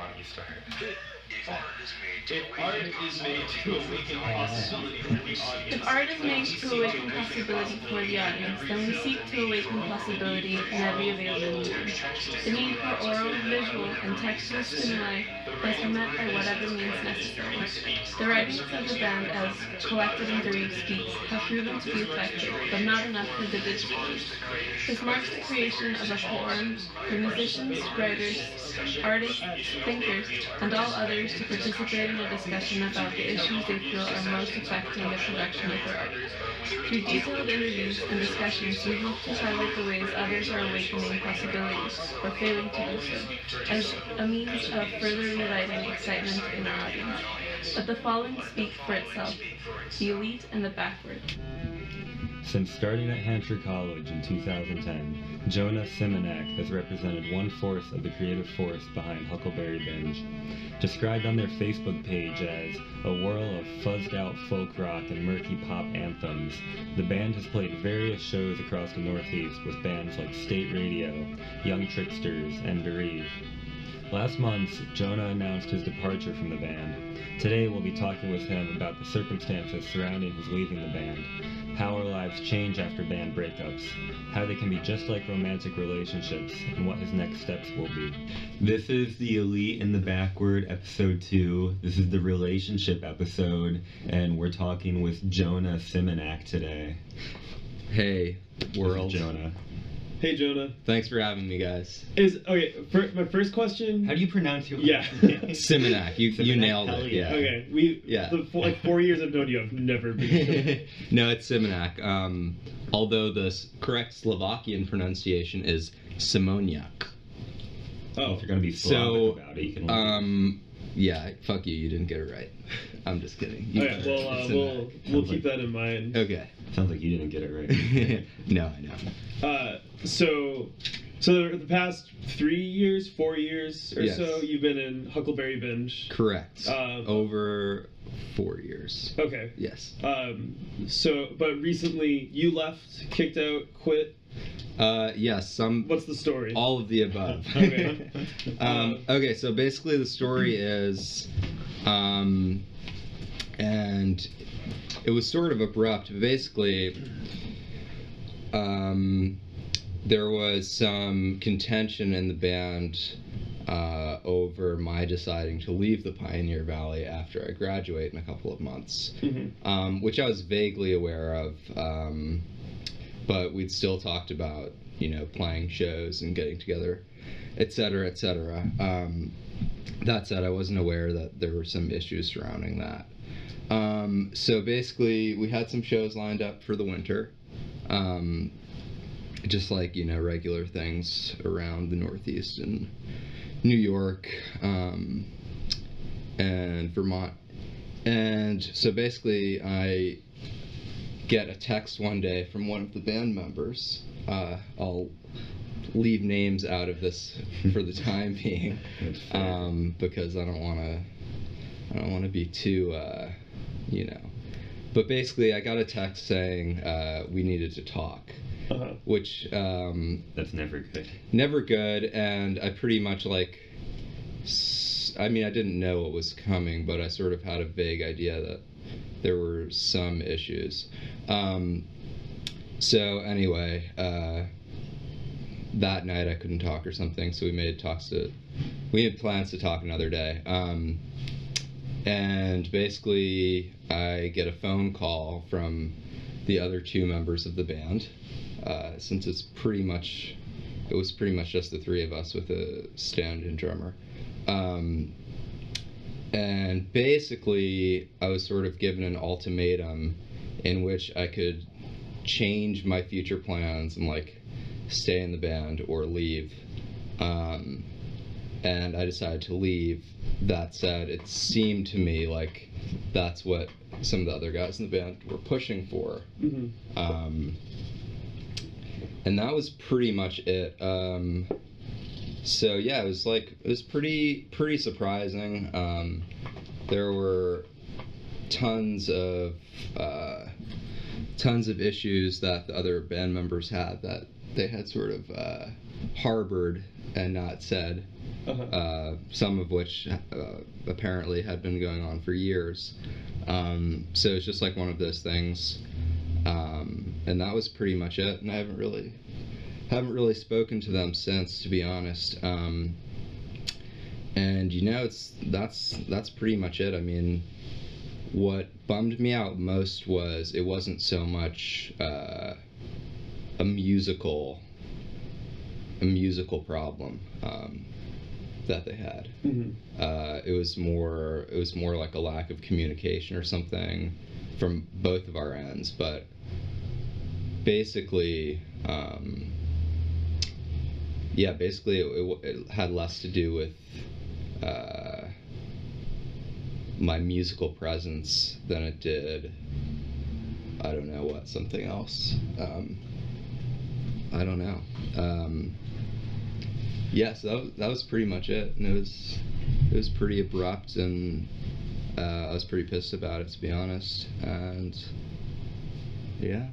don't you start? If art is made to awaken possibility for the audience. If art is made to awaken possibility for the audience, then we seek to awaken possibility in every available medium. The need for oral, visual, and textual stimuli has been met by whatever means necessary. The writings of the band, as collected in Three Speaks, have proven to be effective, but not enough for the digital age. This marks the creation of a forum for musicians, writers, artists, thinkers, and all others to participate in a discussion about the issues they feel are most affecting the production of their art. Through detailed interviews and discussions, we hope to highlight the ways others are awakening possibilities, or failing to do so, as a means of further relighting excitement in our audience. But the following speaks for itself: the elite and the backward. Since starting at Hampshire College in 2010, Jonah Simonak has represented one-fourth of the creative force behind Huckleberry Binge. Described on their Facebook page as a whirl of fuzzed-out folk rock and murky pop anthems, the band has played various shows across the Northeast with bands like State Radio, Young Tricksters, and Bereave. Last month, Jonah announced his departure from the band. Today we'll be talking with him about the circumstances surrounding his leaving the band, how our lives change after band breakups, how they can be just like romantic relationships, and what his next steps will be. This is the Elite and the Backward, episode 2. This is the relationship episode, and we're talking with Jonah Simonak today. Hey, world. This is Jonah. Hey, Jonah. Thanks for having me, guys. My first question. How do you pronounce your Yeah. Simonak. You Simonak, nailed hell it. yeah. Okay, the 4 years I've known you, I've never been. No, it's Simonak. Although the correct Slovakian pronunciation is Simoniak. Oh, if you're gonna be Slavic about it, you can. Yeah, fuck you. You didn't get it right. I'm just kidding. We'll keep that in mind. Okay. Sounds like you didn't get it right. No, I know. So the past 3 years, 4 years or Yes. so, you've been in Huckleberry Binge. Correct. Over 4 years. Okay. Yes. But recently you left, kicked out, quit. Yes. What's the story? All of the above. Okay. Okay, so basically the story is, and it was sort of abrupt. Basically, there was some contention in the band over my deciding to leave the Pioneer Valley after I graduate in a couple of months, which I was vaguely aware of, but we'd still talked about, playing shows and getting together, etc., etc. That said, I wasn't aware that there were some issues surrounding that. So basically, we had some shows lined up for the winter, just like, regular things around the Northeast and New York and Vermont. And so basically, I get a text one day from one of the band members. I'll leave names out of this for the time being, because I don't want to be too, But basically, I got a text saying we needed to talk, which that's never good. Never good, and I pretty much I didn't know what was coming, but I sort of had a vague idea that there were some issues. So anyway, that night I couldn't talk or something, so we had plans to talk another day. And basically, I get a phone call from the other 2 members of the band, since it was pretty much just the 3 of us with a stand-in drummer. And basically, I was sort of given an ultimatum in which I could change my future plans and stay in the band or leave. And I decided to leave. That said, it seemed to me like that's what some of the other guys in the band were pushing for. And that was pretty much it. So yeah, it was pretty surprising. There were tons of issues that the other band members had that they had sort of harbored and not said. Some of which apparently had been going on for years. So it's just like one of those things. And that was pretty much it. And I haven't really spoken to them since, to be honest. And that's pretty much it. I mean, what bummed me out most was it wasn't so much a musical problem that they had. It was more like a lack of communication or something from both of our ends. But basically, it had less to do with my musical presence than it did, I don't know what, something else. I don't know. So that was pretty much it, and it was pretty abrupt, and I was pretty pissed about it, to be honest. And yeah.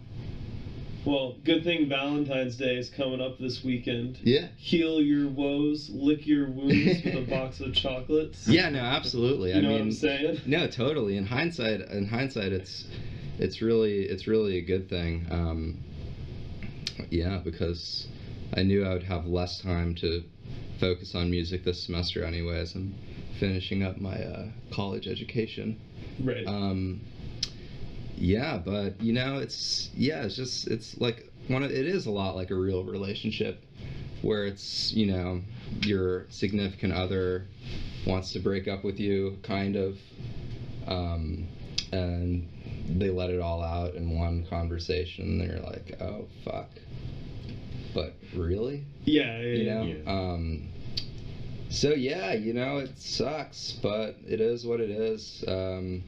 Well, good thing Valentine's Day is coming up this weekend. Yeah. Heal your woes, lick your wounds with a box of chocolates. Yeah, no, absolutely. You know what I'm saying? No, totally. In hindsight, it's really a good thing. Because I knew I would have less time to focus on music this semester anyways. I'm finishing up my college education. Right. But it's like it is a lot like a real relationship, where it's, your significant other wants to break up with you, kind of, and they let it all out in one conversation, and you're like, oh fuck, but really? Yeah. So it sucks, but it is what it is. I'm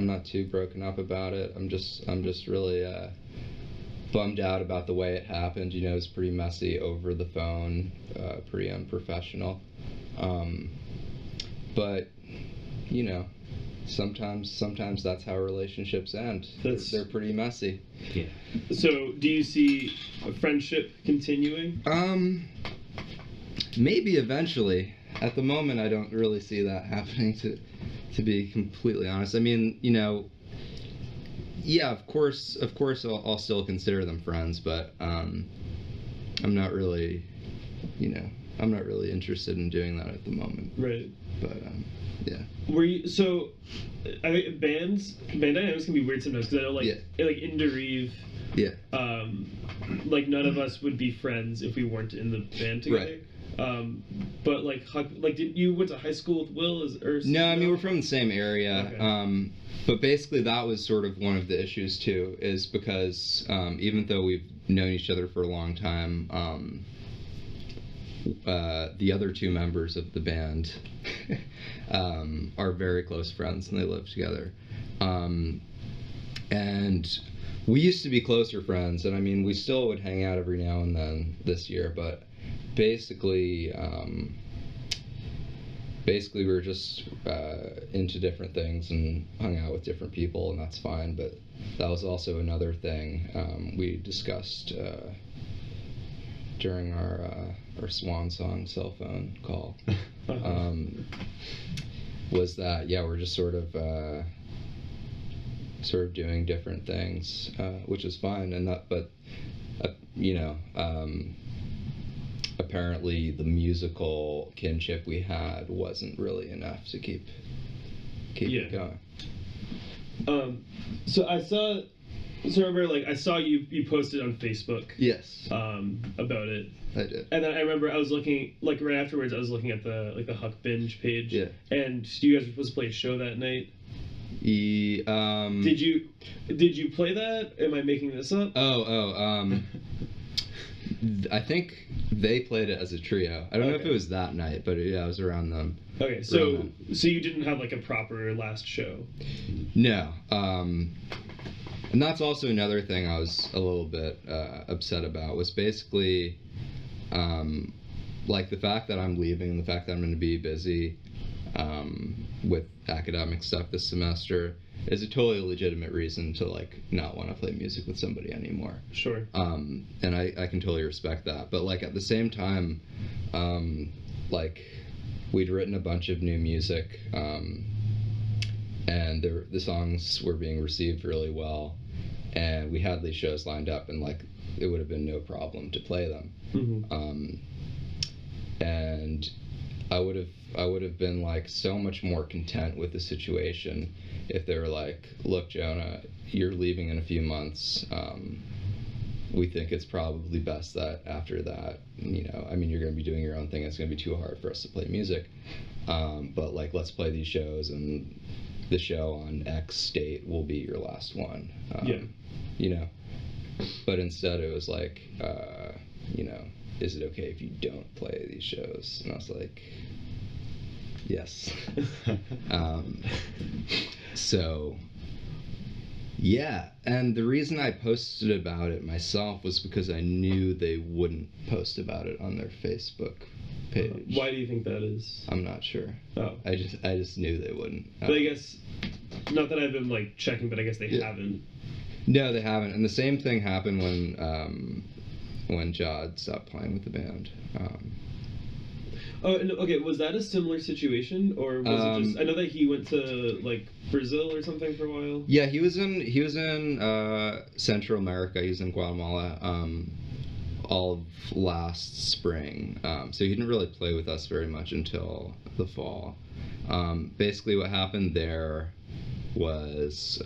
not too broken up about it. I'm just really bummed out about the way it happened. It was pretty messy over the phone, pretty unprofessional. But sometimes that's how relationships end. They're pretty messy. Yeah. So, do you see a friendship continuing? Maybe eventually. At the moment, I don't really see that happening, to be completely honest. I mean, of course I'll still consider them friends, but I'm not really interested in doing that at the moment. Right. But yeah. Were you I think band dynamics can be weird sometimes, because I know like in Derive, like none of us would be friends if we weren't in the band together. Right. But did you went to high school with Will? No, I mean, we're from the same area. Okay. But basically that was sort of one of the issues too, is because even though we've known each other for a long time, the other two members of the band are very close friends, and they live together. And we used to be closer friends, and I mean, we still would hang out every now and then this year, but basically we were just into different things and hung out with different people, and that's fine. But that was also another thing we discussed during our swan song cell phone call. Was that we're just sort of doing different things, which is fine, and that, but apparently the musical kinship we had wasn't really enough to keep it going. So I remember, I saw you posted on Facebook. Yes. About it. I did. And then I remember I was looking, right afterwards, I was looking at the Huck Binge page. Yeah. And you guys were supposed to play a show that night. Did you play that? Am I making this up? I think they played it as a trio. I don't know if it was that night, but it was around them. Okay, so you didn't have a proper last show? No. And that's also another thing I was a little bit upset about, was basically the fact that I'm leaving, the fact that I'm going to be busy. with academic stuff this semester is a totally legitimate reason to like not want to play music with somebody anymore. Sure. And I can totally respect that. But like at the same time, like we'd written a bunch of new music, and the songs were being received really well, and we had these shows lined up, and like it would have been no problem to play them. Mm-hmm. And I would have been like so much more content with the situation if they were like, look, Jonah, you're leaving in a few months. We think it's probably best that after that, you know, I mean, you're going to be doing your own thing. It's going to be too hard for us to play music. But like, let's play these shows, and the show on X date will be your last one. You know, but instead it was like, you know, is it okay if you don't play these shows? And I was like, yes. So, yeah. And the reason I posted about it myself was because I knew they wouldn't post about it on their Facebook page. Why do you think that is? I'm not sure. Oh. I just knew they wouldn't. But I guess, not that I've been like checking, but I guess they haven't. No, they haven't. And the same thing happened when Jod stopped playing with the band. Oh, okay. Was that a similar situation, or was it just? I know that he went to like Brazil or something for a while. Yeah, he was in Central America. He was in Guatemala all of last spring. So he didn't really play with us very much until the fall. Basically, what happened there was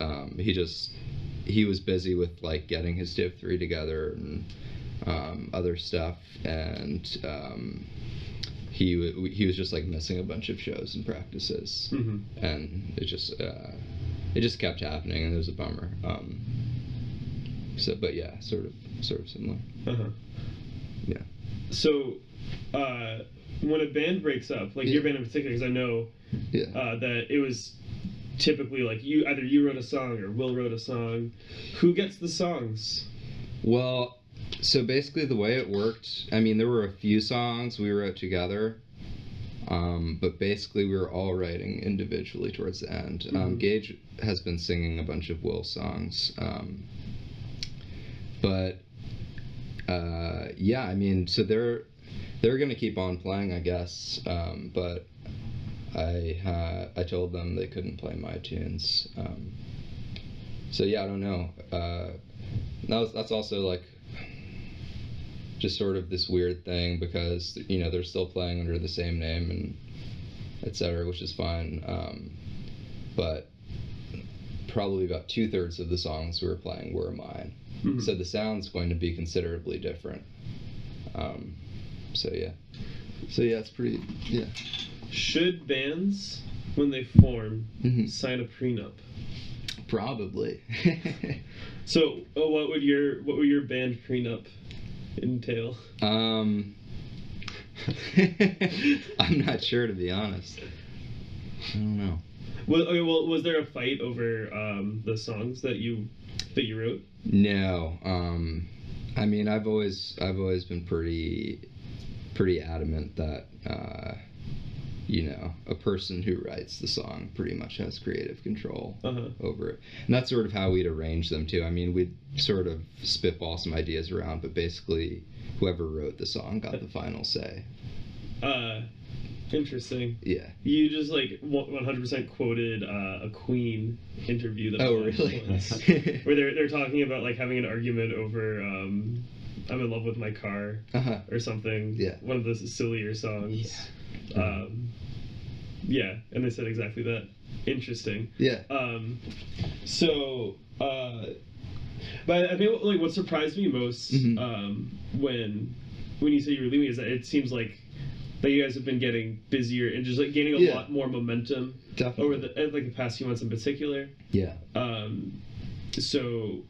he was busy with like getting his Div 3 together and other stuff, and he was just like missing a bunch of shows and practices. Mm-hmm. And it just kept happening, and it was a bummer. So, but yeah, sort of similar. Uh-huh. Yeah. So, when a band breaks up, like your band in particular, because I know that it was typically like either you wrote a song or Will wrote a song. Who gets the songs? Well, so basically the way it worked, I mean, there were a few songs we wrote together, but basically we were all writing individually towards the end. Mm-hmm. Gage has been singing a bunch of Will songs, but yeah, I mean, so they're gonna keep on playing, I guess, but I told them they couldn't play my tunes. So yeah, I don't know. That's also like just sort of this weird thing, because you know they're still playing under the same name and etc., which is fine. But probably about 2/3 of the songs we were playing were mine. Mm-hmm. So the sound's going to be considerably different. So yeah, it's pretty, yeah. Should bands, when they form, sign a prenup? Probably. So, what would your band prenup entail? I'm not sure, to be honest. I don't know. Well, was there a fight over the songs that you wrote? No. I mean, I've always been pretty adamant that you know, a person who writes the song pretty much has creative control over it. And that's sort of how we'd arrange them too. I mean, we'd sort of spitball some ideas around, but basically whoever wrote the song got the final say. Interesting. Yeah. You just like 100% quoted a Queen interview that really? once, where they're talking about like having an argument over I'm in love with my car or something. Yeah. One of those sillier songs. Yeah. Yeah, and they said exactly that. Interesting. Yeah. So, but I think like what surprised me most when you say you were leaving is that it seems like that you guys have been getting busier and just like gaining a lot more momentum. Definitely. Over the past few months in particular. Yeah. So,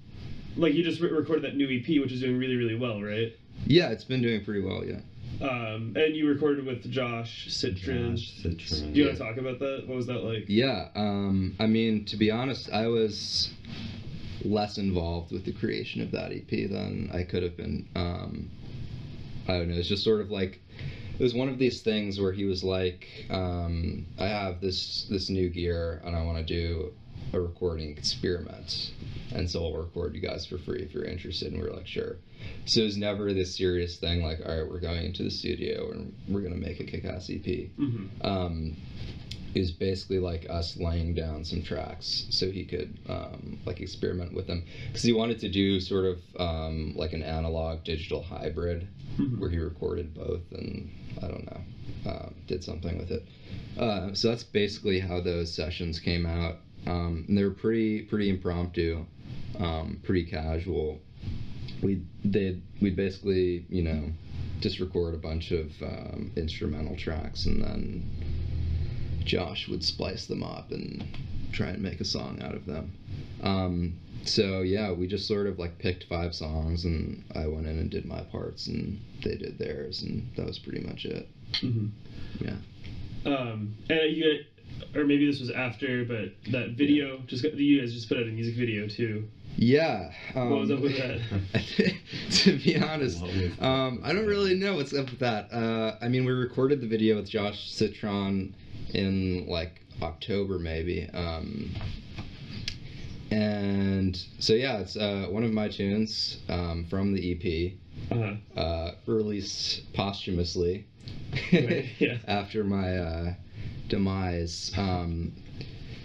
like you just recorded that new EP, which is doing really, really well, right? Yeah, it's been doing pretty well. Yeah. And you recorded with Josh Citron. Do you want to talk about that? What was that like? Yeah. I mean, to be honest, I was less involved with the creation of that EP than I could have been. I don't know. It's just sort of like it was one of these things where he was like, I have this new gear and I want to do a recording experiment, and so I'll record you guys for free if you're interested. And we were like, sure. So it was never this serious thing like, all right, we're going into the studio and we're gonna make a kick-ass EP. It was basically like us laying down some tracks so he could like experiment with them, because he wanted to do sort of like an analog digital hybrid where he recorded both, and I don't know, did something with it. So that's basically how those sessions came out. And they were pretty impromptu, pretty casual. We'd basically, you know, just record a bunch of instrumental tracks, and then Josh would splice them up and try and make a song out of them. So yeah, we just sort of like picked 5 songs, and I went in and did my parts, and they did theirs, and that was pretty much it. Yeah. And you or maybe this was after, but that video, you guys just put out a music video too. Yeah. What was up with that? To be honest, I don't really know what's up with that. I mean, we recorded the video with Josh Citron in like October maybe. And so yeah, it's one of my tunes from the EP, released posthumously after my demise.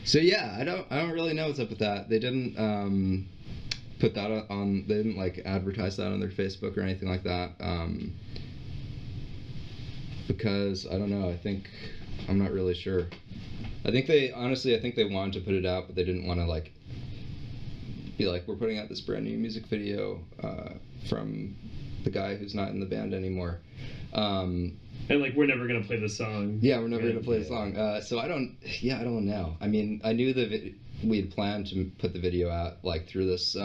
So yeah, I don't really know what's up with that. They didn't put that on. They didn't like advertise that on their Facebook or anything like that. Because I don't know. I'm not really sure. I think they wanted to put it out, but they didn't want to like be like, we're putting out this brand new music video from the guy who's not in the band anymore. And like, we're never gonna play the song. Yeah, we're never gonna play the song. So I don't know. I mean, I knew we had planned to put the video out like through this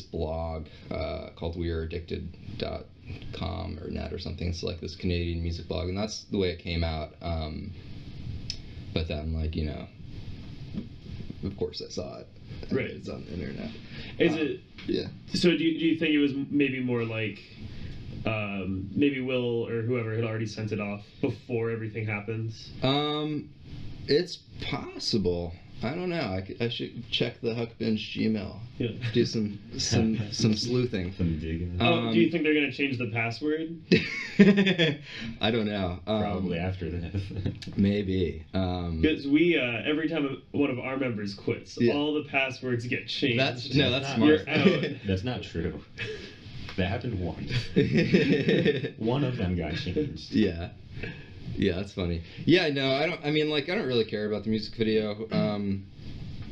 blog called weareaddicted.com or net or something. It's like this Canadian music blog, and that's the way it came out. But then, like, you know, of course I saw it. Right. It's on the internet. Is it? Yeah. So do you think it was maybe more like maybe Will or whoever had already sent it off before everything happens? It's possible. I don't know. I should check the Huckbinge Gmail. Yeah. Do some sleuthing. Some digging. Do you think they're gonna change the password? I don't know. Probably after this. Maybe. Maybe. Because we every time one of our members quits, all the passwords get changed. That's smart. You're out. That's not true. That happened once. One of them got changed. Yeah. Yeah, that's funny. Yeah, no, I don't really care about the music video.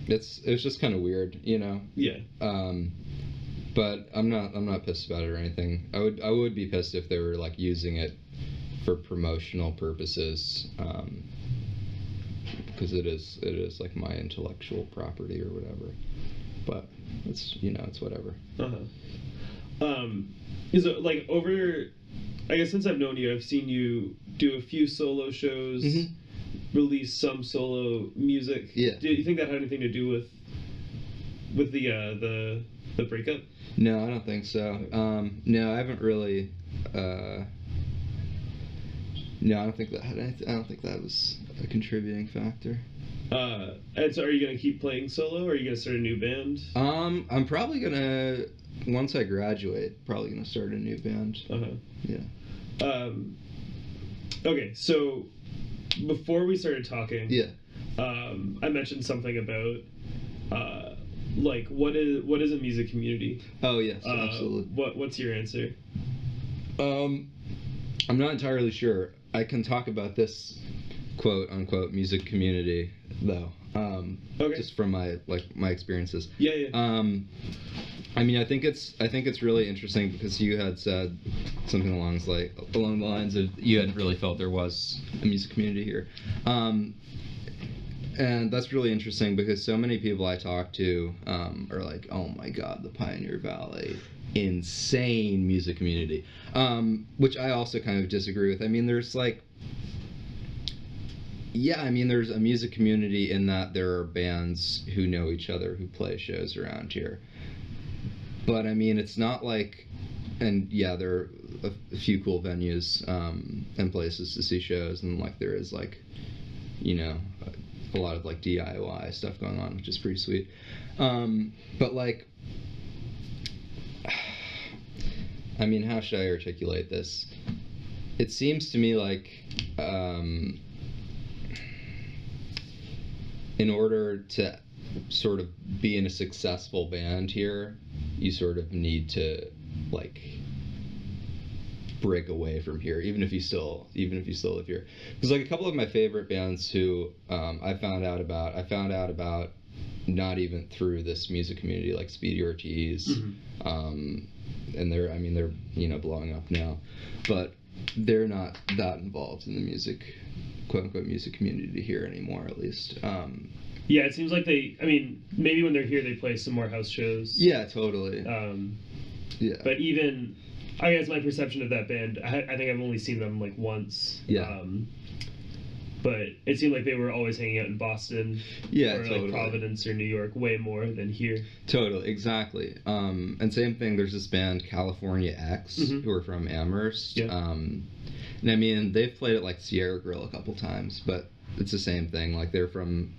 It was just kind of weird, you know. Yeah. But I'm not pissed about it or anything. I would be pissed if they were like using it for promotional purposes, because it is like my intellectual property or whatever. But it's whatever. Is it like over? I guess since I've known you, I've seen you do a few solo shows, release some solo music. Yeah. Do you think that had anything to do with the breakup? No, I don't think so. No, I haven't really. No, I don't think that had anything. I don't think that was a contributing factor. And so, are you gonna keep playing solo, or are you gonna start a new band? I'm probably gonna, once I graduate, probably gonna start a new band. Yeah. Okay, so before we started talking, I mentioned something about like what is a music community? Oh yes, absolutely. What's your answer? I'm not entirely sure. I can talk about this quote unquote music community though. Okay. Just from my experiences. Yeah. I mean, I think it's really interesting because you had said something along the lines of you hadn't really felt there was a music community here, and that's really interesting because so many people I talk to are like, oh my God, the Pioneer Valley, insane music community, which I also kind of disagree with. I mean, there's like. Yeah, I mean, there's a music community in that there are bands who know each other who play shows around here. But I mean, it's not like, and yeah, there are a few cool venues and places to see shows, and like there is like, you know, a lot of like DIY stuff going on, which is pretty sweet. But like, I mean, how should I articulate this? It seems to me like in order to sort of be in a successful band here, you sort of need to like break away from here, even if you still live here. Because like a couple of my favorite bands who I found out about not even through this music community, like Speedy Ortiz, and they're you know, blowing up now, but they're not that involved in the music, quote unquote, music community here anymore, at least. Yeah, it seems like I mean, maybe when they're here they play some more house shows. Yeah, totally. Yeah. But even, I guess my perception of that band, I think I've only seen them like once. Yeah. But it seemed like they were always hanging out in Boston, Yeah, or totally. like Providence or New York, way more than here. Totally, exactly. And same thing, there's this band, California X, who are from Amherst. Yeah. And I mean, they've played at like Sierra Grill a couple times, but it's the same thing. Like they're from,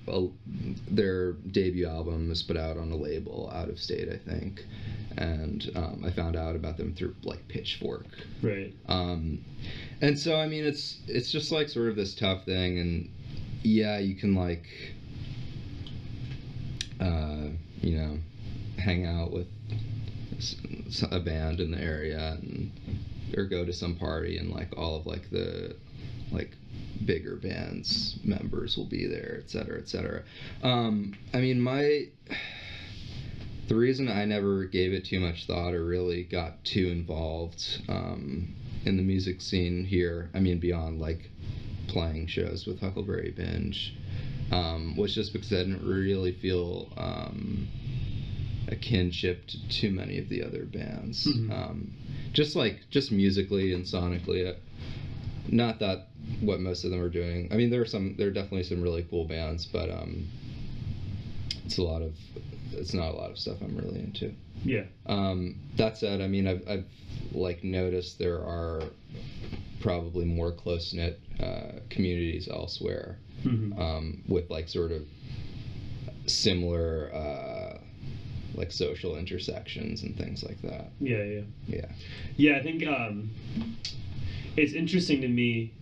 their debut album was put out on a label out of state, I think. And I found out about them through like Pitchfork. Right. And so, I mean, it's just like sort of this tough thing, and yeah, you can like, you know, hang out with a band in the area, or go to some party, and like all of like the like bigger bands members will be there, etc., etc. I mean, the reason I never gave it too much thought or really got too involved in the music scene here, I mean, beyond like playing shows with Huckleberry Binge, was just because I didn't really feel a kinship to too many of the other bands. Just musically and sonically. Not that what most of them are doing. I mean, there are definitely some really cool bands, but it's not a lot of stuff I'm really into. Yeah. That said, I mean, I've like noticed there are probably more close-knit communities elsewhere, with like sort of similar like social intersections and things like that. Yeah. Yeah. I think it's interesting to me,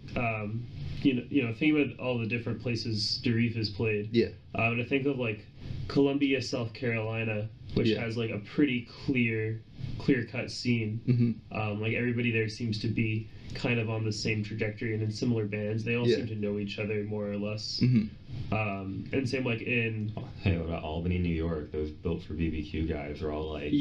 you know, think about all the different places Darif has played. Yeah. And I think of like Columbia, South Carolina, which has like a pretty clear-cut scene. Like everybody there seems to be kind of on the same trajectory and in similar bands. They all seem to know each other more or less. And same like in Hey, what about Albany, New York? Those Built for BBQ guys are all like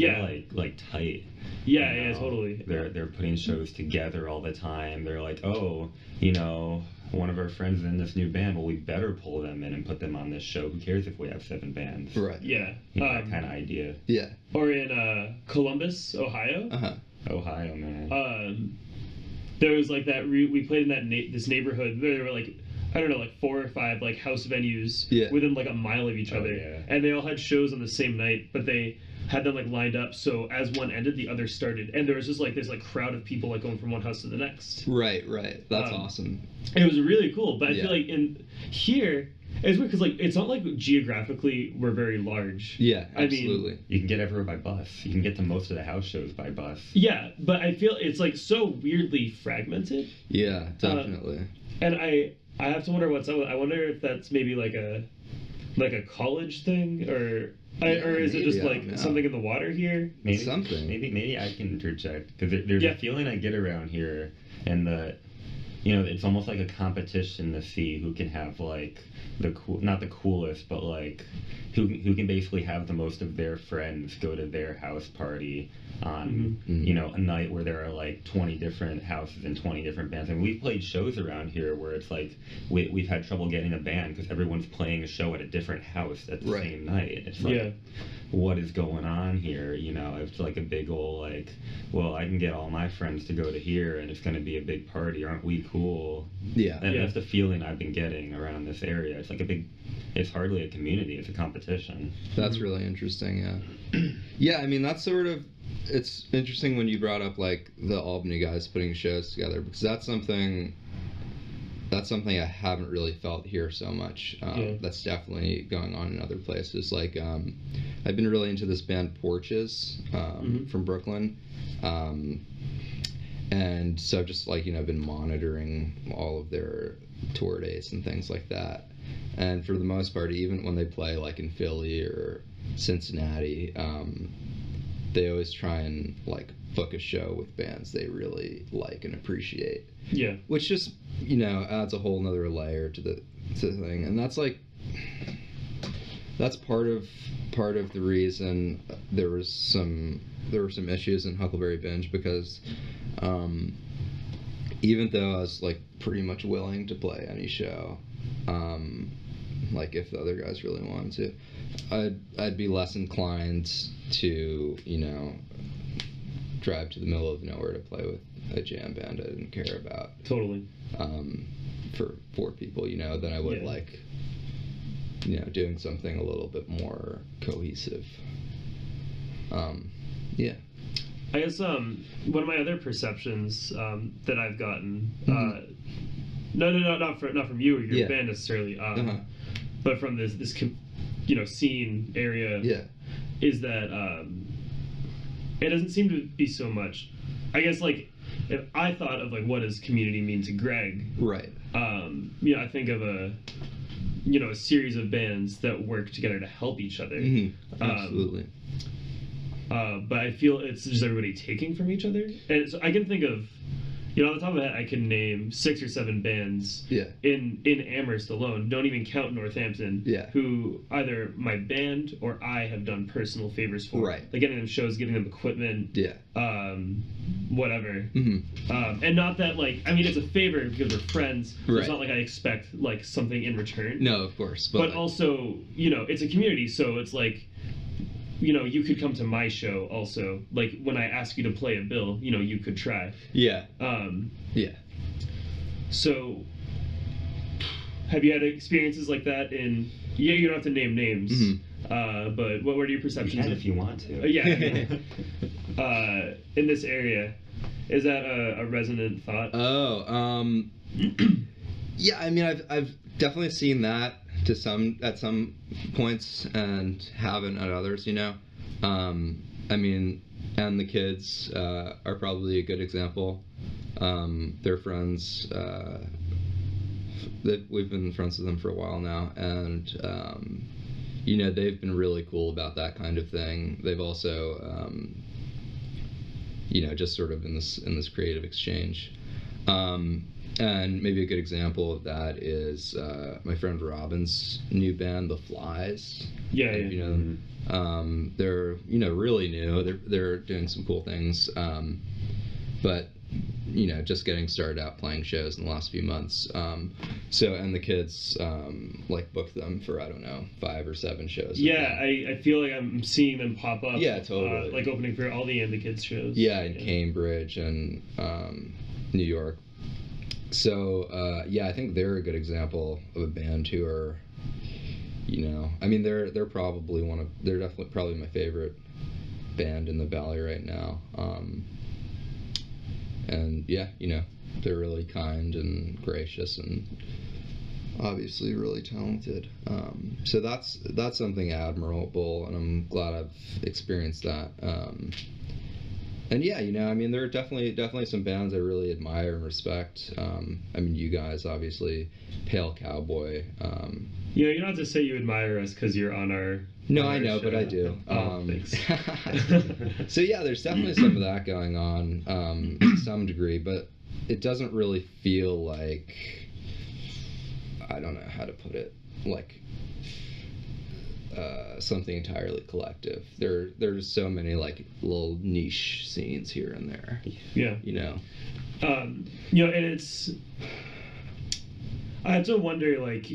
like tight. Yeah, you know? yeah, totally. They're putting shows together all the time. They're like, oh, you know, one of our friends is in this new band. Well, we better pull them in and put them on this show. Who cares if we have 7 bands? Right. Yeah. You know, that kind of idea. Yeah. Or in Columbus, Ohio. Ohio, man. There was like that. We played in that this neighborhood. There were like, I don't know, like 4 or 5 like house venues within like a mile of each other, and they all had shows on the same night, but they had them like lined up, so as one ended, the other started, and there was just like this like crowd of people like going from one house to the next. Right. That's awesome. It was really cool, but I feel like in here it's weird because like it's not like geographically we're very large. Yeah, absolutely. I mean, you can get everywhere by bus. You can get to most of the house shows by bus. Yeah, but I feel it's like so weirdly fragmented. Yeah, definitely. And I have to wonder what's up with. I wonder if that's maybe like a college thing, or is it just like something in the water here? Maybe something. Maybe I can interject, because there's a feeling I get around here, and you know, it's almost like a competition to see who can have like not the coolest, but like who can basically have the most of their friends go to their house party on you know, a night where there are like 20 different houses and 20 different bands. And we've played shows around here where it's like we've had trouble getting a band because everyone's playing a show at a different house at the same night. It's like, what is going on here? You know, it's like a big old like, well, I can get all my friends to go to here and it's going to be a big party. Aren't we cool. Yeah. And that's the feeling I've been getting around this area. It's like it's hardly a community, it's a competition. That's really interesting, yeah. Yeah, I mean, that's sort of, it's interesting when you brought up, like, the Albany guys putting shows together, because that's something I haven't really felt here so much. That's definitely going on in other places. Like, I've been really into this band Porches from Brooklyn. And so I've just, like, been monitoring all of their tour dates and things like that. And for the most part, even when they play, like, in Philly or Cincinnati, they always try and, like, book a show with bands they really like and appreciate. Yeah. Which just, adds a whole nother layer to the thing. And that's, like, that's part of the reason there were some issues in Huckleberry Binge, because even though I was, like, pretty much willing to play any show, like, if the other guys really wanted to, I'd be less inclined to, drive to the middle of nowhere to play with a jam band I didn't care about. Totally. For 4 people, than I would like, doing something a little bit more cohesive. Yeah. I guess one of my other perceptions that I've gotten, not from you or your band necessarily, but from this scene area, is that it doesn't seem to be so much. I guess, like, if I thought of, like, what does community mean to Greg, right? I think of a series of bands that work together to help each other. Absolutely. But I feel it's just everybody taking from each other. And so I can think of, on the top of my head, I can name 6 or 7 bands in Amherst alone, don't even count Northampton, who either my band or I have done personal favors for. Right. Like getting them shows, giving them equipment, whatever. And not that, like, I mean, it's a favor because we're friends, so it's not like I expect, like, something in return. No, of course. But like, also, it's a community, so it's like, you could come to my show also. Like, when I ask you to play a bill, you could try. Yeah. So, have you had experiences like that in... Yeah, you don't have to name names. But what were your perceptions? You can if you want to. In this area. Is that a resonant thought? Yeah, I mean, I've definitely seen that at some points and haven't at others, I mean, and the kids are probably a good example. They're friends. We've been friends with them for a while now, and they've been really cool about that kind of thing. They've also just sort of in this creative exchange. And maybe a good example of that is my friend Robin's new band, The Flies. If you know them. They're really new. They're doing some cool things, but just getting started out playing shows in the last few months. And the kids like booked them for, I don't know, 5 or 7 shows. Yeah, I feel like I'm seeing them pop up. Yeah, totally. Like opening for all the And the Kids shows. Yeah, in Cambridge and New York. So I think they're a good example of a band who are, I mean, they're probably they're definitely probably my favorite band in the Valley right now. And they're really kind and gracious and obviously really talented. So that's something admirable, and I'm glad I've experienced that. And I mean, there are definitely some bands I really admire and respect. I mean, you guys, obviously, Pale Cowboy. You don't have to say you admire us because you're on our... No, I know, but I do. Thanks. So there's definitely some of that going on to some degree, but it doesn't really feel like, I don't know how to put it, like something entirely collective. There's so many, like, little niche scenes here and there. Yeah. And it's... I have to wonder, like,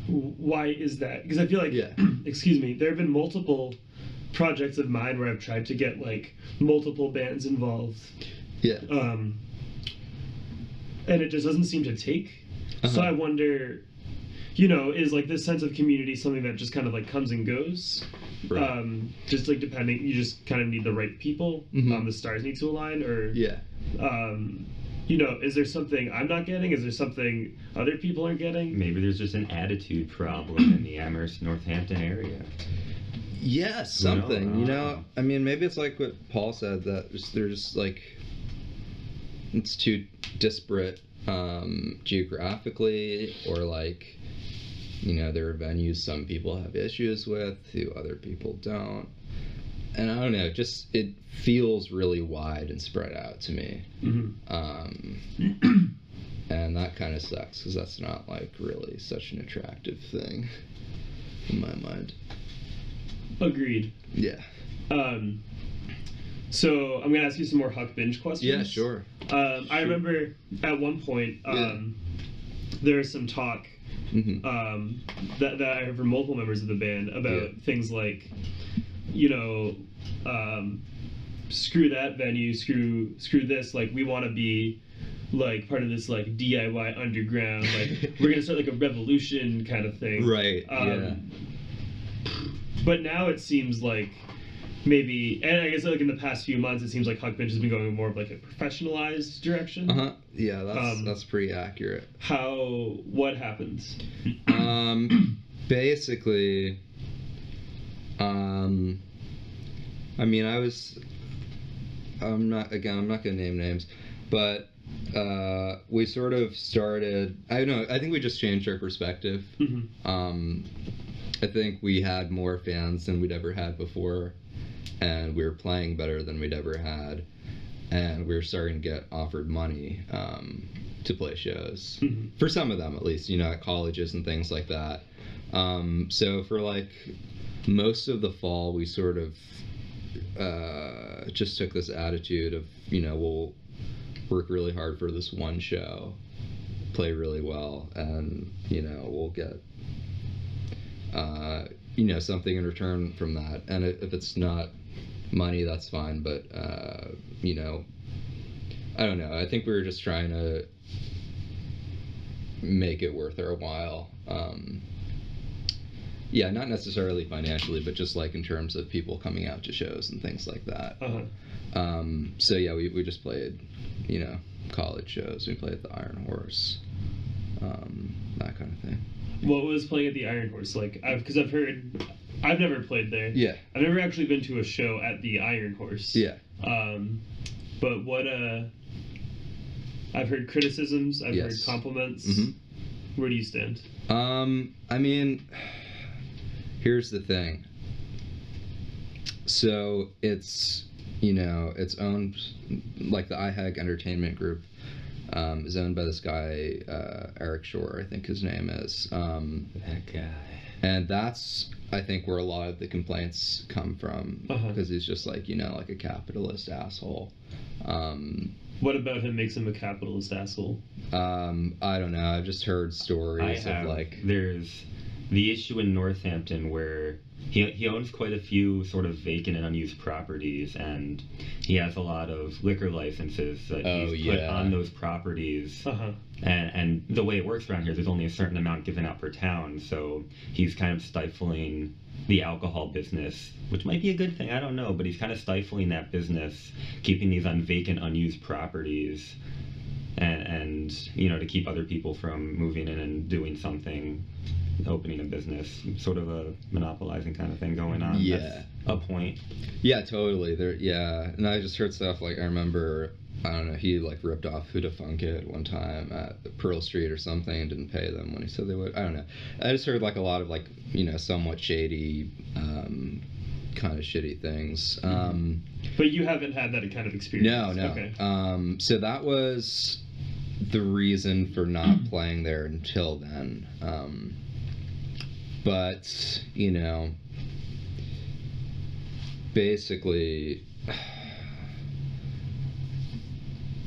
why is that? Because I feel like, excuse me, there have been multiple projects of mine where I've tried to get, like, multiple bands involved. Yeah. and it just doesn't seem to take. So I wonder, is like this sense of community something that just kind of like comes and goes? Right. Just like depending, you just kind of need the right people. The stars need to align, or is there something I'm not getting? Is there something other people aren't getting? Maybe there's just an attitude problem in the Amherst, Northampton area. Yeah, something. I mean, maybe it's like what Paul said, that there's like, it's too disparate geographically, or like, there are venues some people have issues with who other people don't. And I don't know, it feels really wide and spread out to me. And that kind of sucks, because that's not like really such an attractive thing in my mind. Agreed. Yeah. So I'm gonna ask you some more Huck Binge questions. Yeah, sure. I remember at one point there was some talk that I heard from multiple members of the band about things like, screw that venue, screw this, like we want to be like part of this like DIY underground, like we're gonna start like a revolution kind of thing. Right. But now it seems like maybe, and I guess like in the past few months, it seems like Huck Binge has been going in more of like a professionalized direction. Yeah, that's pretty accurate. What happens? Basically, I mean, I'm not gonna name names, but we sort of started, I think we just changed our perspective. I think we had more fans than we'd ever had before, and we were playing better than we'd ever had, and we were starting to get offered money to play shows, for some of them at least, at colleges and things like that. So for like most of the fall, we sort of just took this attitude of, we'll work really hard for this one show, play really well, and we'll get something in return from that. And if it's not money, that's fine, but I don't know, I think we were just trying to make it worth our while. Not necessarily financially, but just like in terms of people coming out to shows and things like that. So yeah, we just played college shows. We played at the Iron Horse, that kind of thing. What was playing at the Iron Horse like? Because I've heard, I've never played there. Yeah. I've never actually been to a show at the Iron Horse. Yeah. But what I've heard criticisms. I've heard compliments. Where do you stand? I mean, here's the thing. So it's it's owned, like the iHag Entertainment Group. Is owned by this guy, Eric Shore, I think his name is. That guy. And that's, I think, where a lot of the complaints come from, because he's just like, like a capitalist asshole. What about him makes him a capitalist asshole? I don't know. I've just heard stories of like... There's the issue in Northampton where he owns quite a few sort of vacant and unused properties, and he has a lot of liquor licenses that he's put on those properties. And the way it works around here is there's only a certain amount given out per town, so he's kind of stifling the alcohol business, which might be a good thing, I don't know, but he's kind of stifling that business, keeping these on vacant, unused properties, and to keep other people from moving in and doing something, opening a business, sort of a monopolizing kind of thing going on. Yeah. That's a point. Yeah, totally. And I just heard stuff like, I remember, I don't know, he like ripped off Huda Funkit one time at the Pearl Street or something and didn't pay them when he said they would. I don't know. I just heard like a lot of like, somewhat shady, kind of shitty things. But you haven't had that kind of experience? No. Okay. So that was the reason for not playing there until then. But, basically,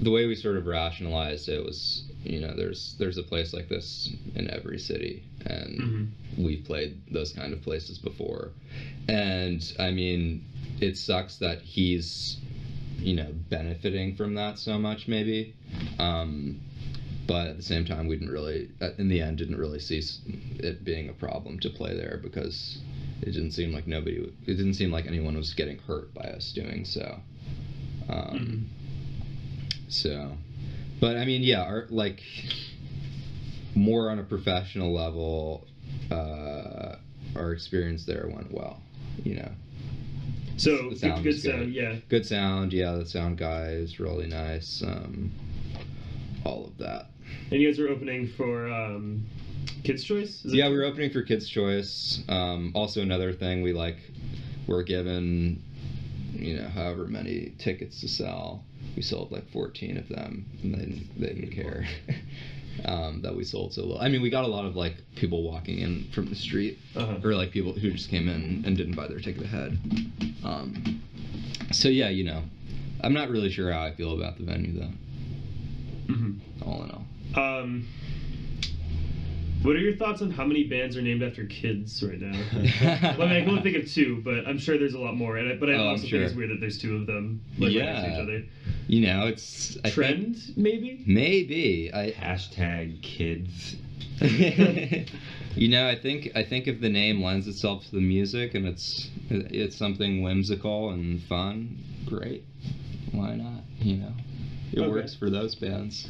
the way we sort of rationalized it was, there's a place like this in every city, and we've played those kind of places before. And, I mean, it sucks that he's, benefiting from that so much, maybe. But at the same time, we didn't really, in the end, didn't really see it being a problem to play there because it didn't seem like anyone was getting hurt by us doing so. So, but I mean, yeah, more on a professional level, our experience there went well, you know. So The sound good was sound, yeah. Good sound, yeah. The sound guy is really nice. All of that. And you guys were opening for Kids' Choice? Yeah, we were opening for Kids' Choice. Also, another thing, we're given, you know, however many tickets to sell. We sold like 14 of them, and they didn't care that we sold so low. I mean, we got a lot of like people walking in from the street, or like people who just came in and didn't buy their ticket ahead. So yeah, you know, I'm not really sure how I feel about the venue though. All in all. What are your thoughts on how many bands are named after kids right now? Well, I mean, I can only think of 2, but I'm sure there's a lot more. But I also think it's weird that there's 2 of them right next to each other. You know, it's trend, maybe. Maybe Hashtag kids. You know, I think if the name lends itself to the music and it's something whimsical and fun, great. Why not? You know, it works for those bands.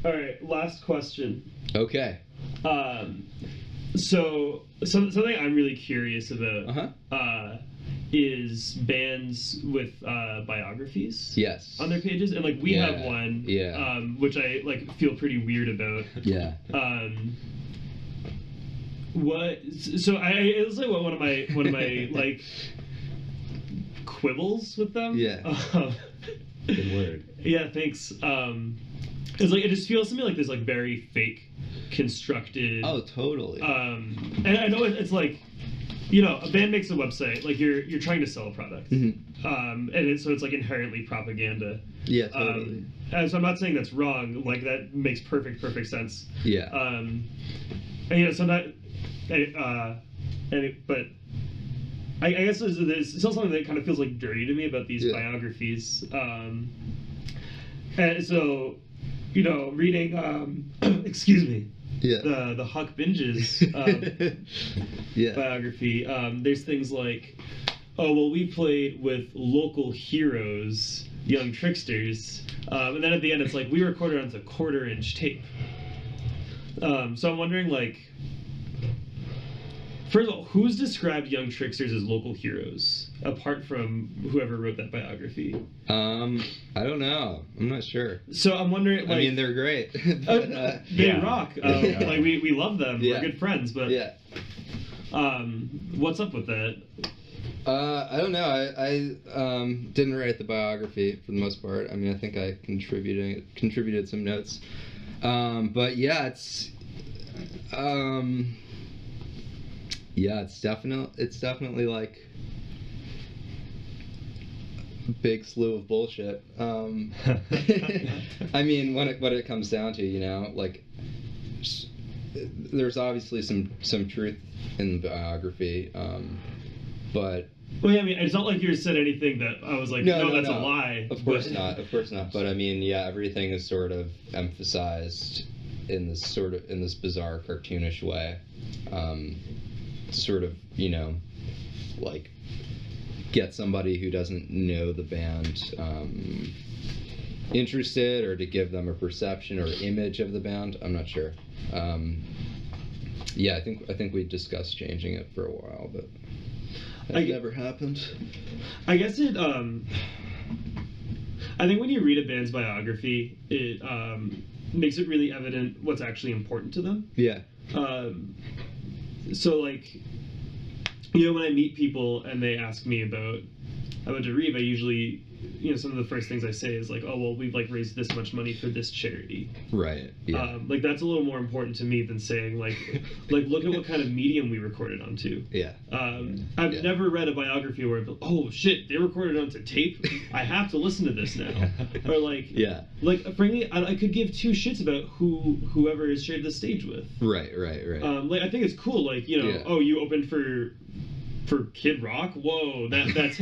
All right, last question. Okay. So something I'm really curious about is bands with biographies. Yes. On their pages, and like we have one. Yeah. Which I like feel pretty weird about. Yeah. So it was like one of my like quibbles with them. Yeah. Good word. Yeah, thanks. It's like it just feels to me like this like very fake constructed. Oh, totally. And I know it's like, you know, a band makes a website, like you're trying to sell a product. And so it's like inherently propaganda. Yeah, totally. And so I'm not saying that's wrong, like that makes perfect sense. Yeah. And you know, so that but I guess there's still something that kind of feels like dirty to me about these biographies. And so, you know, reading, excuse me, the Huck Binges biography, there's things like, oh, well, we played with local heroes, young tricksters, and then at the end it's like, we recorded onto 1/4-inch tape. So I'm wondering, like, first of all, who's described young tricksters as local heroes, apart from whoever wrote that biography? I don't know. I'm not sure. So I'm wondering, like, I mean, they're great. they rock. Like we love them. We're good friends. But what's up with that? I don't know. I didn't write the biography for the most part. I mean, I think I contributed some notes. But yeah, it's definitely like a big slew of bullshit. I mean, when it comes down to, you know, like, there's obviously some truth in the biography, but. Well, yeah, I mean, it's not like you said anything that I was like, no, that's a lie. Of course not. But I mean, yeah, everything is sort of emphasized in this bizarre cartoonish way. Sort of, you know, like, get somebody who doesn't know the band interested, or to give them a perception or image of the band. I'm not sure. Yeah, I think we discussed changing it for a while, but it never happened. I guess it. I think when you read a band's biography, it makes it really evident what's actually important to them. Yeah. So, like, you know, when I meet people and they ask me about Derive, I usually, you know, some of the first things I say is like, oh, well, we've like raised this much money for this charity. Right. Yeah. Like, that's a little more important to me than saying like look at what kind of medium we recorded onto. Yeah. I've never read a biography where, oh shit, they recorded onto tape. I have to listen to this now. Or like, like, frankly, I could give 2 shits about whoever has shared the stage with. Right. Like, I think it's cool. Like, you know, oh, you opened for Kid Rock? Whoa, that's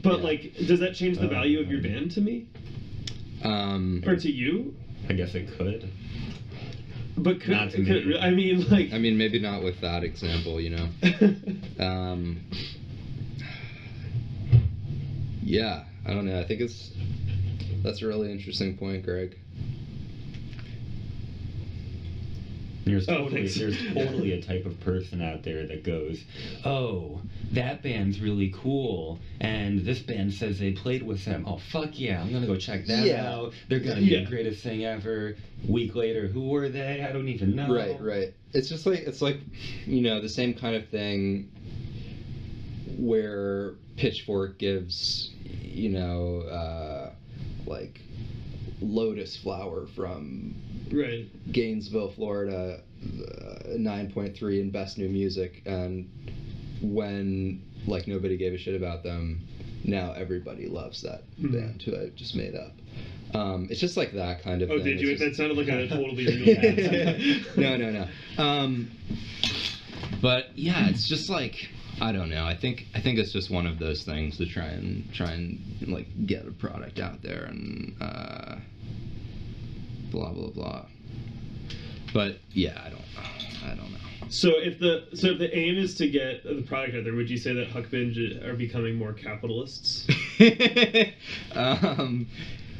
but like, does that change the value of your band to me? Or to you? I guess it could. But Not to me. I mean, like... I mean, maybe not with that example, you know. Yeah, I don't know. I think that's a really interesting point, Greg. There's thanks. totally a type of person out there that goes, oh, that band's really cool, and this band says they played with them. Oh, fuck yeah, I'm gonna go check that out. They're gonna be the greatest thing ever. Week later, who were they? I don't even know. Right. It's just like, you know, the same kind of thing where Pitchfork gives, you know, like Lotus Flower from Gainesville, Florida, 9.3 in Best New Music, and when like nobody gave a shit about them, now everybody loves that band who I just made up. It's just like that kind of thing. Oh, did you? That sounded like a totally real No. But yeah, it's just like, I don't know. I think it's just one of those things to try and like get a product out there and blah blah blah. But yeah, I don't know. So if the aim is to get the product out there, would you say that Huckbinge are becoming more capitalists?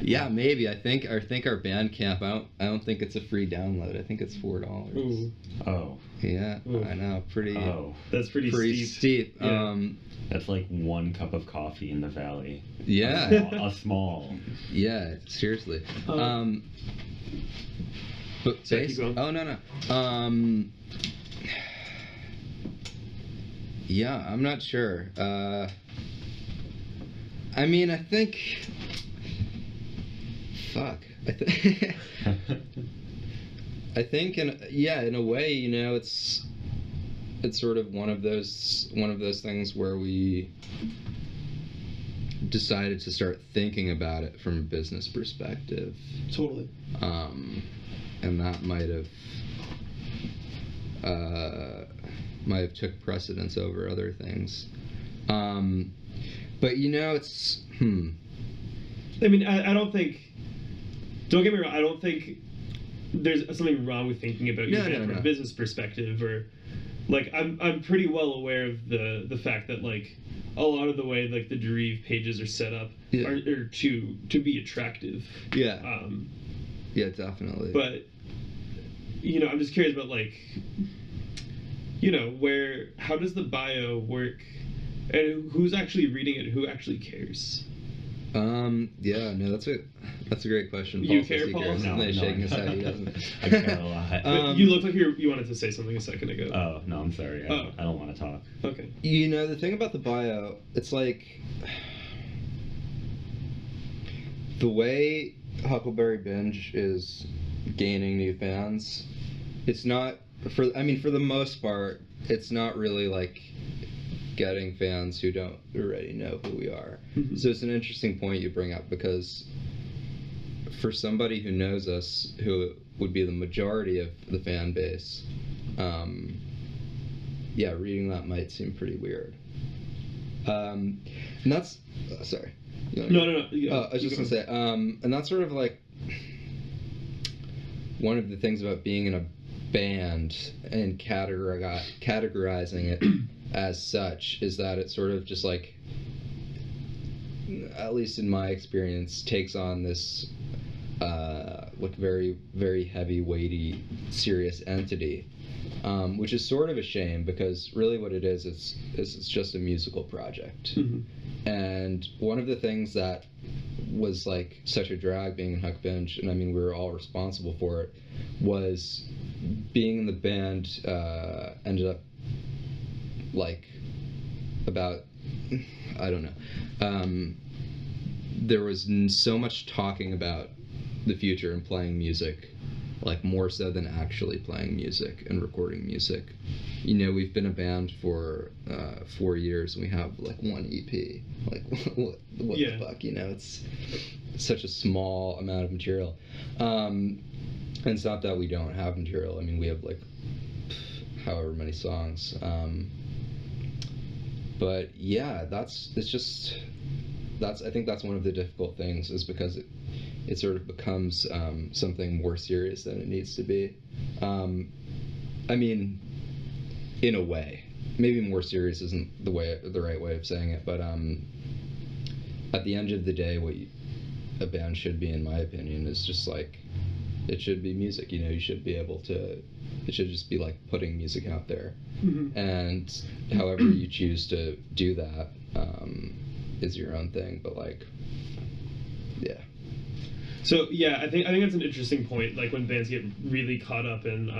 Yeah, maybe. I think our Bandcamp. I don't think it's a free download. I think it's $4. Ooh. Oh. Yeah, Ooh. I know. Pretty. Oh, that's pretty steep. Yeah. That's like 1 cup of coffee in the valley. Yeah. A small. Yeah, seriously. But Sorry, keep going. Oh no. Yeah, I'm not sure. I mean, I think. Fuck. I think in a way, you know, it's sort of one of those things where we decided to start thinking about it from a business perspective. Totally. And that might have took precedence over other things. But you know, it's I mean, I don't think. Don't get me wrong. I don't think there's something wrong with thinking about using it from a business perspective, or like I'm pretty well aware of the fact that like a lot of the way like the Derive pages are set up are to be attractive. Yeah. Yeah, definitely. But you know, I'm just curious about like, you know, how does the bio work, and who's actually reading it, who actually cares? Yeah, no, that's a great question. You care, Paul? No, shaking his head. He doesn't. I care a lot. But you look like you wanted to say something a second ago. Oh no, I'm sorry. I don't want to talk. Okay. You know, the thing about the bio, it's like the way Huckleberry Binge is gaining new fans. It's not for the most part, it's not really like getting fans who don't already know who we are. Mm-hmm. So it's an interesting point you bring up, because for somebody who knows us, who would be the majority of the fan base, yeah, reading that might seem pretty weird. And that's sorry. No. I was just gonna say, and that's sort of like one of the things about being in a band and categorizing it as such is that it sort of just like, at least in my experience, takes on this like very, very heavy, weighty, serious entity, which is sort of a shame, because really what it is, it's just a musical project. Mm-hmm. And one of the things that was like such a drag being in Huckbinge, and I mean we were all responsible for it, was being in the band ended up like about, I don't know, there was so much talking about the future and playing music, like more so than actually playing music and recording music. You know, we've been a band for 4 years and we have like 1 EP. Like what the fuck, you know? It's such a small amount of material. And it's not that we don't have material. I mean, we have like however many songs. But yeah, it's just I think that's one of the difficult things, is because it sort of becomes something more serious than it needs to be. I mean, in a way, maybe more serious isn't the right way of saying it, but at the end of the day, what a band should be, in my opinion, is just like, it should be music. You know, you should be able to. It should just be like putting music out there, and however you choose to do that is your own thing. But like, yeah. So yeah, I think that's an interesting point. Like when bands get really caught up in,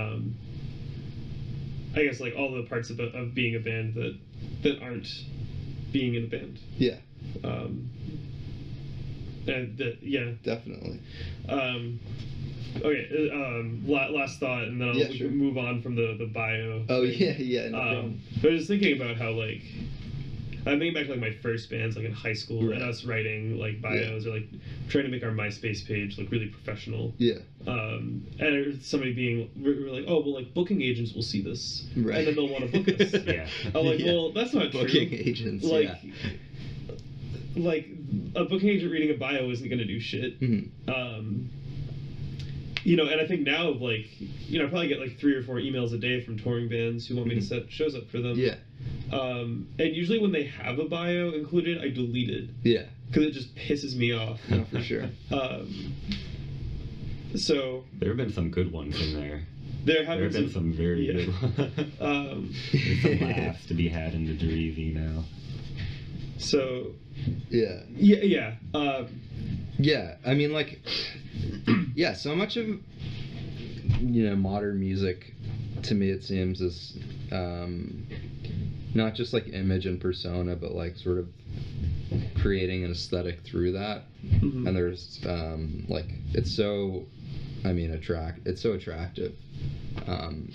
I guess like all the parts of being a band that aren't being in a band. Yeah. Yeah. Definitely. Okay. Last thought, and then we can move on from the bio. Oh yeah. No but I was thinking about how like. I'm thinking back to like my first bands, like in high school, and us writing like bios or like trying to make our MySpace page look really professional. Yeah. And somebody being, we're like, oh well, like booking agents will see this, right, and then they'll want to book us. Yeah. I'm like, well, that's not booking true. Agents. Like, like a booking agent reading a bio isn't going to do shit. Mm-hmm. You know, and I think now, like, you know, I probably get like 3 or 4 emails a day from touring bands who want me to set shows up for them. Yeah. And usually when they have a bio included, I delete it. Yeah. Because it just pisses me off. No, for sure. So there have been some good ones in there. There have been some very good ones. There's some laughs to be had in the Dreezy now. So. Yeah. Yeah. Yeah. I mean, like. Yeah. So much of, you know, modern music, to me, it seems is not just like image and persona, but like sort of creating an aesthetic through that. Mm-hmm. And there's like, it's so, I mean, it's so attractive,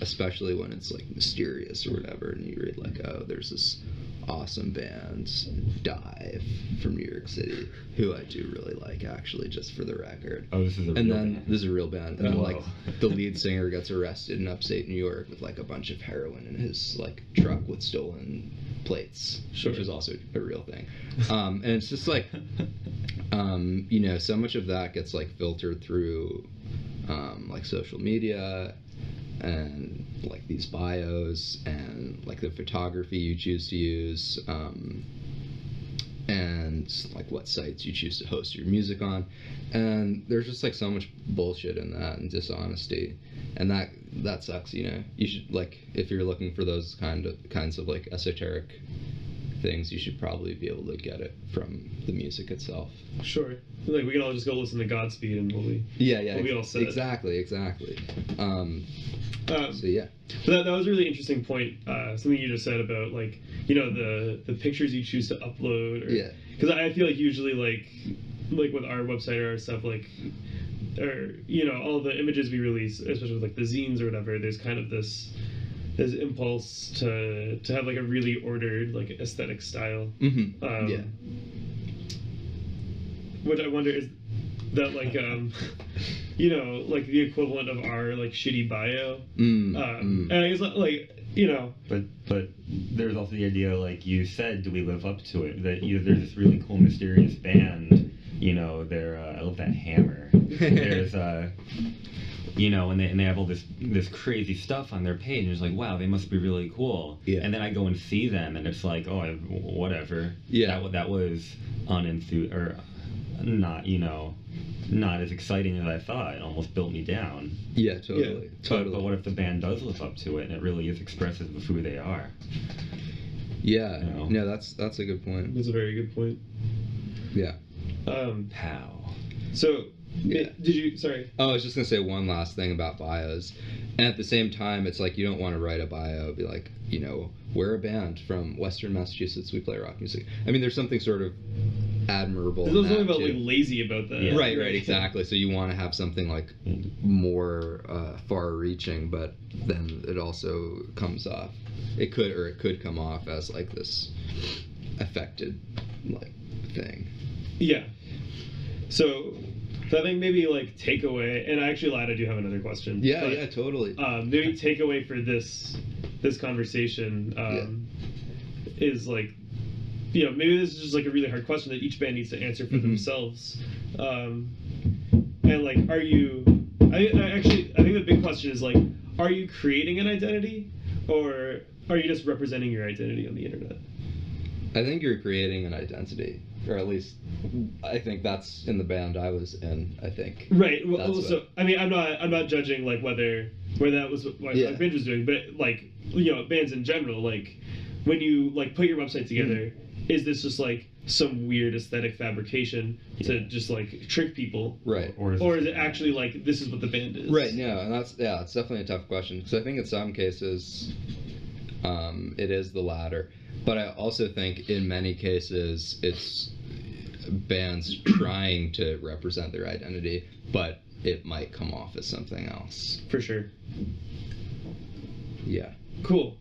especially when it's like mysterious or whatever, and you read like, oh, there's this awesome band, Dive, from New York City, who I do really like, actually, just for the record. Oh, this is a real band. This is a real band. And then, Whoa. like, the lead singer gets arrested in upstate New York with, like, a bunch of heroin in his, like, truck with stolen plates, which is also a real thing. And it's just, like, you know, so much of that gets, like, filtered through, like, social media and like these bios and like the photography you choose to use, and like what sites you choose to host your music on, and there's just like so much bullshit in that and dishonesty, and that sucks. You know, you should, like, if you're looking for those kinds of like esoteric things, you should probably be able to get it from the music itself. Sure. Like, we can all just go listen to Godspeed and we'll be all set. Exactly. So yeah. But that was a really interesting point. Something you just said about, like, you know, the pictures you choose to upload. Or, because I feel like usually like with our website or our stuff, like, or, you know, all the images we release, especially with like the zines or whatever, there's kind of this impulse to have like a really ordered like aesthetic style. Mm-hmm. Which I wonder, is that like you know, like the equivalent of our like shitty bio. And I guess, like, you know, but there's also the idea, like you said, do we live up to it? That, you know, there's this really cool mysterious band, you know, they're I love that hammer. There's you know, and they have all this crazy stuff on their page, and it's like, wow, they must be really cool. Yeah. And then I go and see them, and it's like, oh, whatever. Yeah. That was or not, you know, not as exciting as I thought. It almost built me down. Yeah, totally. But what if the band does live up to it, and it really is expressive of who they are? Yeah. You know? No, that's a good point. That's a very good point. Yeah. How? So. Yeah. Did you? Sorry. Oh, I was just gonna say one last thing about bios, and at the same time, it's like you don't want to write a bio, be like, you know, we're a band from Western Massachusetts, we play rock music. I mean, there's something sort of admirable. There's something about like lazy about that. Yeah. Right, exactly. So you want to have something like more far-reaching, but then it also comes off. It could come off as like this affected like thing. Yeah. So I think maybe like takeaway, and I actually lied, I do have another question. Yeah, totally. Maybe takeaway for this conversation is like, maybe this is just like a really hard question that each band needs to answer for themselves. And like, are you? I think the big question is like, are you creating an identity, or are you just representing your identity on the internet? I think you're creating an identity, or at least I think that's in the band I was in. I think. Right. Well, so I mean, I'm not judging like whether that was what like Binge was doing, but like bands in general, like when you like put your website together, is this just like some weird aesthetic fabrication to just like trick people, right? Or is it actually like this is what the band is? Right. No, and it's definitely a tough question, because I think in some cases, it is the latter, but I also think in many cases it's bands trying to represent their identity, but it might come off as something else. For sure. Yeah. Cool.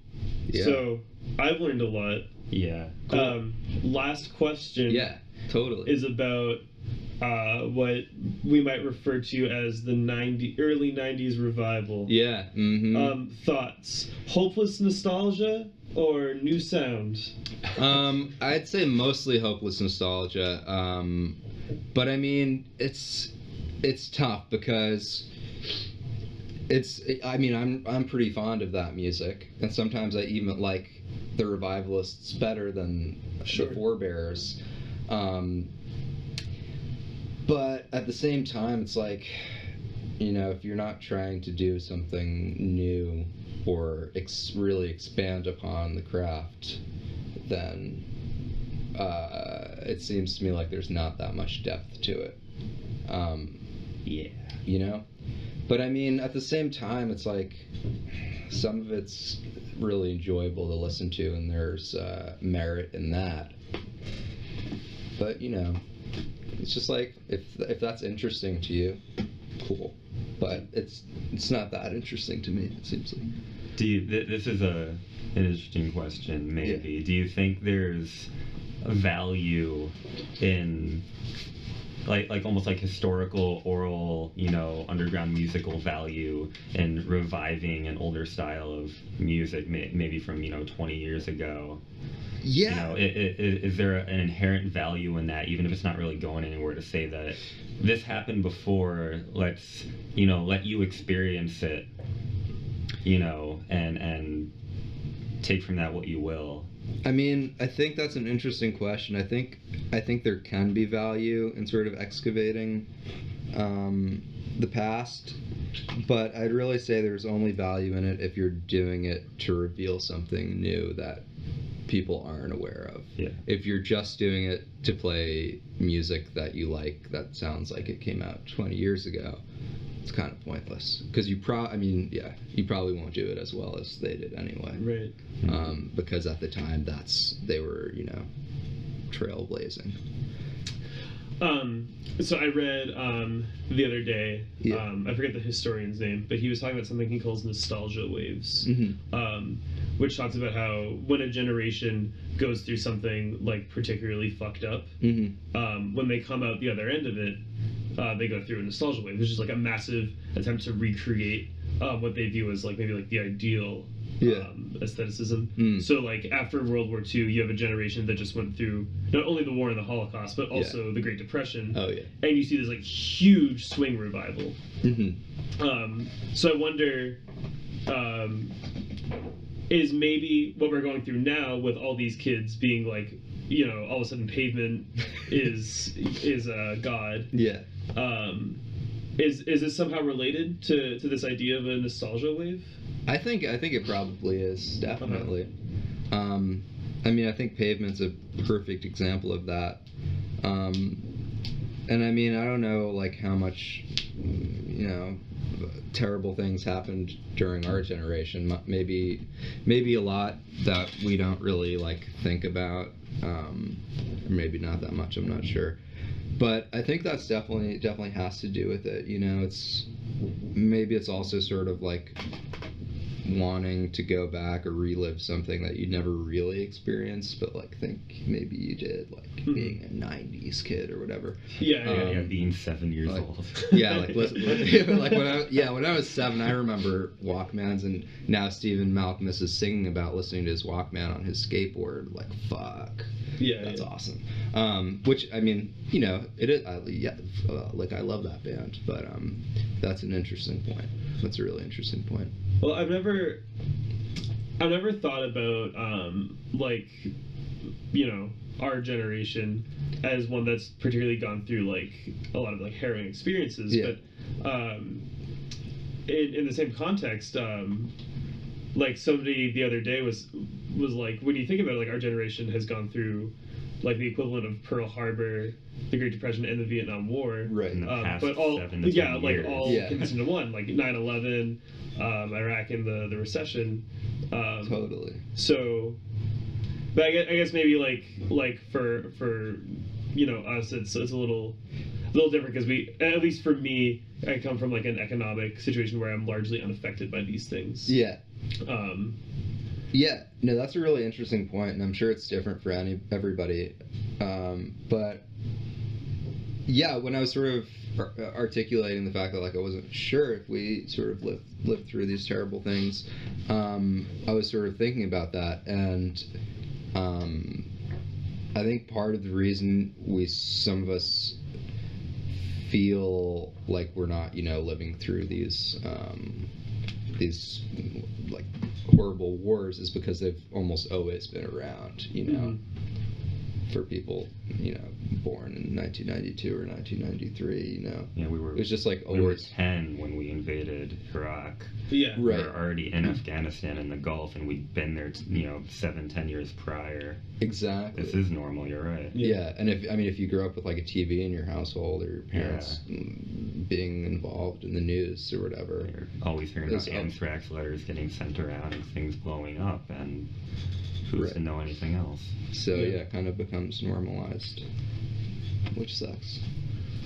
Yeah. So I've learned a lot. Yeah. Cool. Last question. Yeah, totally. Is about what we might refer to as the early 90s revival. Yeah. Mm-hmm. Thoughts. Hopeless nostalgia or new sound? I'd say mostly hopeless nostalgia. But I mean, it's tough because I'm pretty fond of that music, and sometimes I even like the revivalists better than the forebears. But at the same time, it's like, if you're not trying to do something new or really expand upon the craft, then it seems to me like there's not that much depth to it. But I mean, at the same time, it's like some of it's really enjoyable to listen to, and there's merit in that. But it's just like if that's interesting to you, cool. But it's not that interesting to me, it seems like. This is an interesting question, maybe. Yeah. Do you think there's a value in like almost like historical oral underground musical value in reviving an older style of music, maybe from 20 years ago? Yeah. Is there an inherent value in that, even if it's not really going anywhere, to say that this happened before, let's let you experience it, and take from that what you will? I mean, I think that's an interesting question. I think there can be value in sort of excavating the past, but I'd really say there's only value in it if you're doing it to reveal something new that people aren't aware of. Yeah. If you're just doing it to play music that you like that sounds like it came out 20 years ago, it's kind of pointless, because you probably won't do it as well as they did anyway. Right. Because at the time they were trailblazing. So I read the other day, I forget the historian's name, but he was talking about something he calls nostalgia waves, which talks about how when a generation goes through something like particularly fucked up, when they come out the other end of it, they go through a nostalgia wave, which is like a massive attempt to recreate what they view as like maybe like the ideal aestheticism. So like after World War II, you have a generation that just went through not only the war and the Holocaust, but also the Great Depression. Oh yeah. And you see this like huge swing revival. So I wonder, is maybe what we're going through now with all these kids being like, all of a sudden Pavement is God. Yeah. Is this somehow related to this idea of a nostalgia wave? I think it probably is, definitely. I mean, I think Pavement's a perfect example of that. And I mean, I don't know like how much terrible things happened during our generation. Maybe a lot that we don't really like think about. Or maybe not that much. I'm not sure. But I think that's definitely has to do with it. It's also sort of like wanting to go back or relive something that you'd never really experienced, but like think maybe you did, like being a 90s kid or whatever. Yeah, being 7 years old. Yeah, like like when I was 7, I remember Walkmans, and now Stephen Malcolmus is singing about listening to his Walkman on his skateboard. Like, fuck. Yeah, that's awesome. Which, I mean, you know, it is. Like, I love that band, but that's an interesting point. That's a really interesting point. Well, I've never thought about like, you know, our generation as one that's particularly gone through like a lot of like harrowing experiences. Yeah. But in the same context, like somebody the other day was like, when you think about it, like our generation has gone through like the equivalent of Pearl Harbor, the Great Depression, and the Vietnam War. Right. In the past but all 7 to 10 like years. all condensed into one, like 9/11, Iraq, and the recession. Totally. So, but I guess maybe like for you know us, it's a little different because we, at least for me, I come from like an economic situation where I'm largely unaffected by these things. Yeah. Yeah, no, that's a really interesting point, and I'm sure it's different for everybody. But yeah, when I was sort of articulating the fact that like I wasn't sure if we sort of lived through these terrible things, I was sort of thinking about that, and I think part of the reason some of us feel like we're not, you know, living through these like horrible wars is because they've almost always been around, you know, for people, you know, born in 1992 or 1993, you know. Yeah, it was just like always. We were 10 when we invaded Iraq. Yeah. We Right. were already in Afghanistan in the Gulf, and we'd been there, you know, 7-10 years prior. Exactly. This is normal. You're right. Yeah, and if you grew up with like a TV in your household or your parents being involved in the news or whatever, You're always hearing about anthrax letters getting sent around and things blowing up, and who's to know anything else? So yeah, it kind of becomes normalized, which sucks.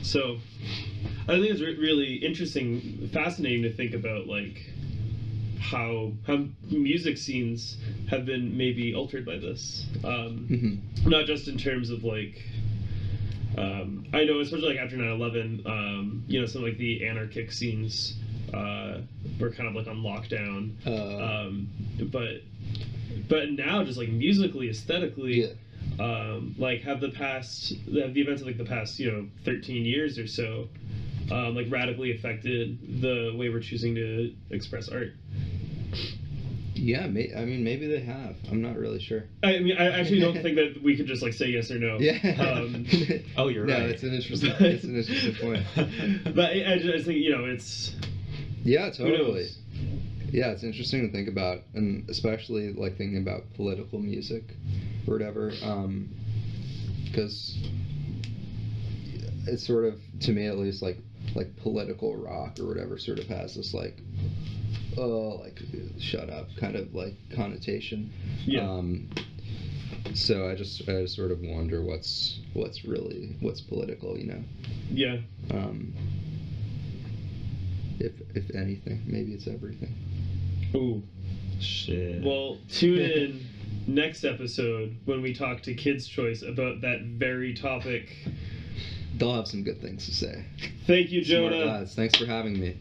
So, I think it's really interesting, fascinating to think about like how music scenes have been maybe altered by this. Not just in terms of like, I know especially like after 9/11, you know, some like the anarchic scenes were kind of like on lockdown. But now just like musically, aesthetically. Like have the events of like the past, you know, 13 years or so, like radically affected the way we're choosing to express art. Yeah, I mean maybe they have. I'm not really sure. I mean, I actually don't think that we could just like say yes or no. Yeah. Oh, you're right. No, it's an interesting point. But I just think, you know, it's. Yeah, totally. Yeah, it's interesting to think about, and especially like thinking about political music or whatever, because it's sort of, to me at least, like political rock or whatever sort of has this like, oh, like shut up kind of like connotation. Yeah. So I just sort of wonder what's political, you know. Yeah. If anything, maybe it's everything. Ooh. Shit. Well, tune in next episode when we talk to Kids' Choice about that very topic. They'll have some good things to say. Thank you, Smart Jonah. lads. Thanks for having me.